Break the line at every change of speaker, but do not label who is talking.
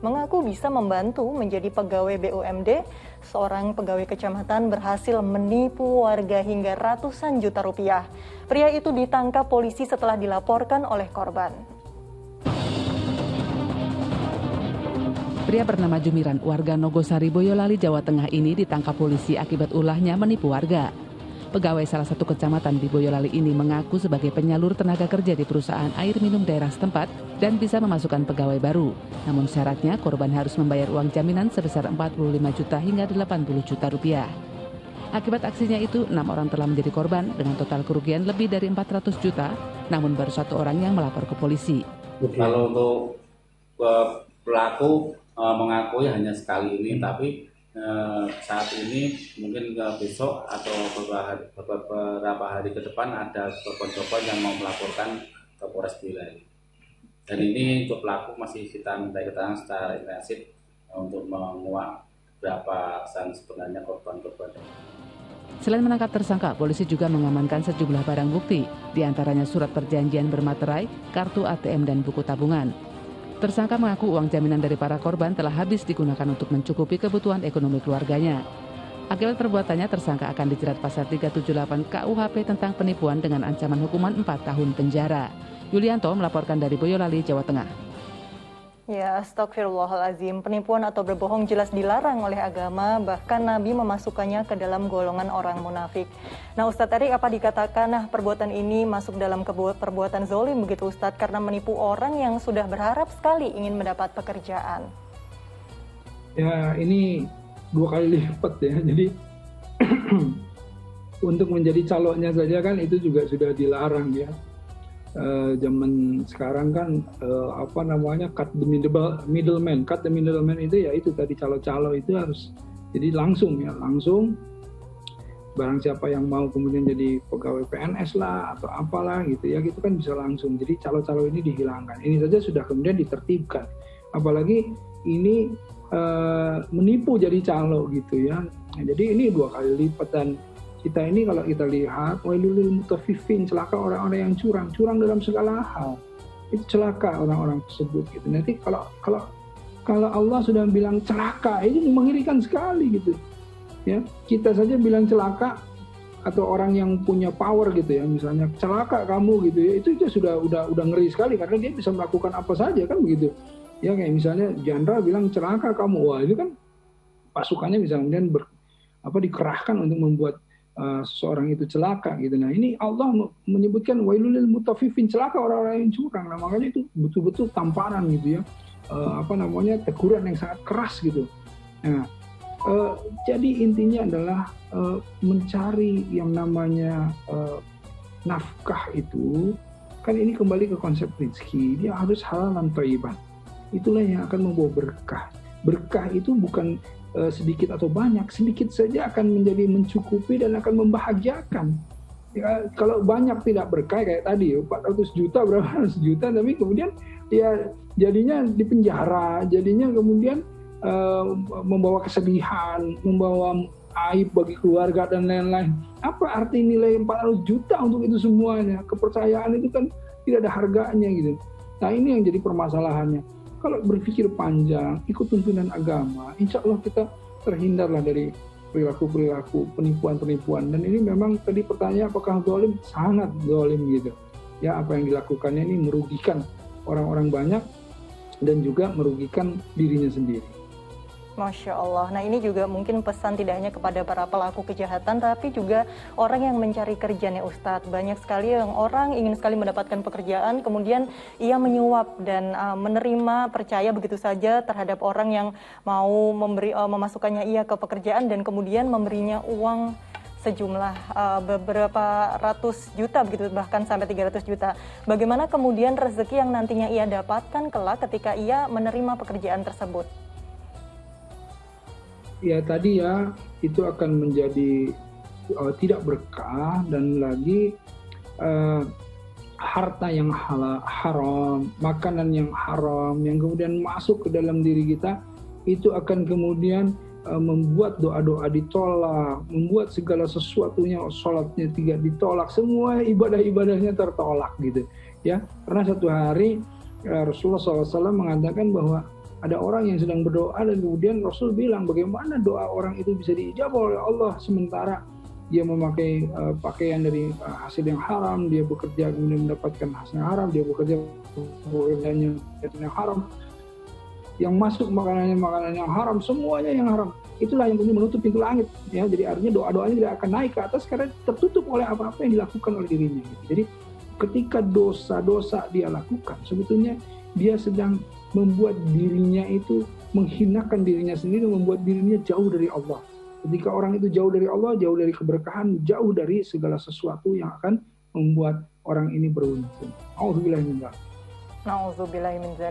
mengaku bisa membantu menjadi pegawai BUMD. Seorang pegawai kecamatan berhasil menipu warga hingga ratusan juta rupiah. Pria itu ditangkap polisi setelah dilaporkan oleh korban.
Pria bernama Jumiran, warga Nogosari, Boyolali, Jawa Tengah ini ditangkap polisi akibat ulahnya menipu warga. Pegawai salah satu kecamatan di Boyolali ini mengaku sebagai penyalur tenaga kerja di perusahaan air minum daerah setempat dan bisa memasukkan pegawai baru. Namun syaratnya korban harus membayar uang jaminan sebesar 45 juta hingga 80 juta rupiah. Akibat aksinya itu, 6 orang telah menjadi korban dengan total kerugian lebih dari 400 juta, namun baru 1 orang yang melapor ke polisi.
Kalau untuk pelaku mengakui hanya sekali ini, tapi saat ini mungkin besok atau beberapa hari ke depan ada korban-korban yang mau melaporkan ke Polres Boyolali. Dan ini untuk pelaku masih kita minta keterangan secara intensif untuk menguak berapa sebenarnya korban-korban.
Selain menangkap tersangka, polisi juga mengamankan sejumlah barang bukti, diantaranya surat perjanjian bermaterai, kartu ATM, dan buku tabungan. Tersangka mengaku uang jaminan dari para korban telah habis digunakan untuk mencukupi kebutuhan ekonomi keluarganya. Akibat perbuatannya, tersangka akan dijerat pasal 378 KUHP tentang penipuan dengan ancaman hukuman 4 tahun penjara. Yulianto melaporkan dari Boyolali, Jawa Tengah.
Ya, astagfirullahalazim. Penipuan atau berbohong jelas dilarang oleh agama, bahkan Nabi memasukkannya ke dalam golongan orang munafik. Nah, Ustadz Erik, apa dikatakan perbuatan ini masuk dalam perbuatan zolim begitu Ustadz, karena menipu orang yang sudah berharap sekali ingin mendapat pekerjaan?
Ya, ini 2 kali lipat ya. Jadi untuk menjadi calonnya saja kan itu juga sudah dilarang ya. Zaman sekarang kan cut the middleman. Cut the middleman itu ya itu tadi calo-calo itu harus jadi langsung barang siapa yang mau kemudian jadi pegawai PNS lah atau apalah gitu ya, gitu kan bisa langsung. Jadi calo-calo ini dihilangkan. Ini saja sudah kemudian ditertibkan. Apalagi ini menipu jadi calo gitu ya. Nah, jadi ini 2 kali lipat. Dan kita ini kalau kita lihat, wailul mutaffifin, celaka orang-orang yang curang dalam segala hal. Itu celaka orang-orang tersebut gitu. Nanti kalau Allah sudah bilang celaka, ini mengerikan sekali gitu. Ya, kita saja bilang celaka atau orang yang punya power gitu ya, misalnya celaka kamu gitu ya, itu sudah ngeri sekali karena dia bisa melakukan apa saja kan begitu. Ya kayak misalnya jenderal bilang celaka kamu, wah itu kan pasukannya bisa kemudian dikerahkan untuk membuat seseorang itu celaka gitu. Nah ini Allah menyebutkan wailul mutaffifin, celaka orang-orang yang curang. Nah makanya itu betul-betul tamparan gitu ya, teguran yang sangat keras gitu. Nah jadi intinya adalah mencari yang namanya nafkah itu kan ini kembali ke konsep rezeki, dia harus halal dan thayyiban. Itulah yang akan membawa berkah. Berkah itu bukan sedikit atau banyak, sedikit saja akan menjadi mencukupi dan akan membahagiakan. Ya, kalau banyak tidak berkah kayak tadi 400 juta berapa ratus juta, tapi kemudian ya jadinya di penjara, jadinya kemudian membawa kesedihan, membawa aib bagi keluarga dan lain-lain. Apa arti nilai 400 juta untuk itu semuanya? Kepercayaan itu kan tidak ada harganya gitu. Nah ini yang jadi permasalahannya. Kalau berpikir panjang, ikut tuntunan agama, insya Allah kita terhindarlah dari perilaku-perilaku penipuan-penipuan. Dan ini memang tadi pertanyaan apakah zalim? Sangat zalim gitu. Ya apa yang dilakukannya ini merugikan orang-orang banyak dan juga merugikan dirinya sendiri.
Masya Allah. Nah ini juga mungkin pesan tidak hanya kepada para pelaku kejahatan, tapi juga orang yang mencari kerjaan ya Ustadz. Banyak sekali yang orang ingin sekali mendapatkan pekerjaan, kemudian ia menyuap dan menerima, percaya begitu saja terhadap orang yang mau memasukkannya ia ke pekerjaan dan kemudian memberinya uang sejumlah beberapa ratus juta begitu, bahkan sampai 300 juta. Bagaimana kemudian rezeki yang nantinya ia dapatkan kelak ketika ia menerima pekerjaan tersebut?
Ya tadi ya itu akan menjadi tidak berkah, dan lagi harta yang haram, makanan yang haram yang kemudian masuk ke dalam diri kita itu akan kemudian membuat doa-doa ditolak, membuat segala sesuatunya, sholatnya tidak ditolak, semua ibadah-ibadahnya tertolak gitu ya. Karena satu hari Rasulullah SAW mengatakan bahwa Ada orang yang sedang berdoa dan kemudian Rasul bilang bagaimana doa orang itu bisa diijabah oleh Allah sementara dia memakai pakaian dari hasil yang haram, dia bekerja kemudian mendapatkan hasil yang haram, dia bekerja pekerjaannya yang haram, yang masuk makanannya makanan yang haram, semuanya yang haram. Itulah yang kemudian menutup pintu langit. Ya, jadi artinya doa-doanya tidak akan naik ke atas karena tertutup oleh apa-apa yang dilakukan oleh dirinya. Jadi ketika dosa-dosa dia lakukan, sebetulnya dia sedang membuat dirinya itu menghinakan dirinya sendiri, membuat dirinya jauh dari Allah. Ketika orang itu jauh dari Allah, jauh dari keberkahan, jauh dari segala sesuatu yang akan membuat orang ini beruntung. Auzubillahi min dzalik.
Nauzubillahi min dzalik.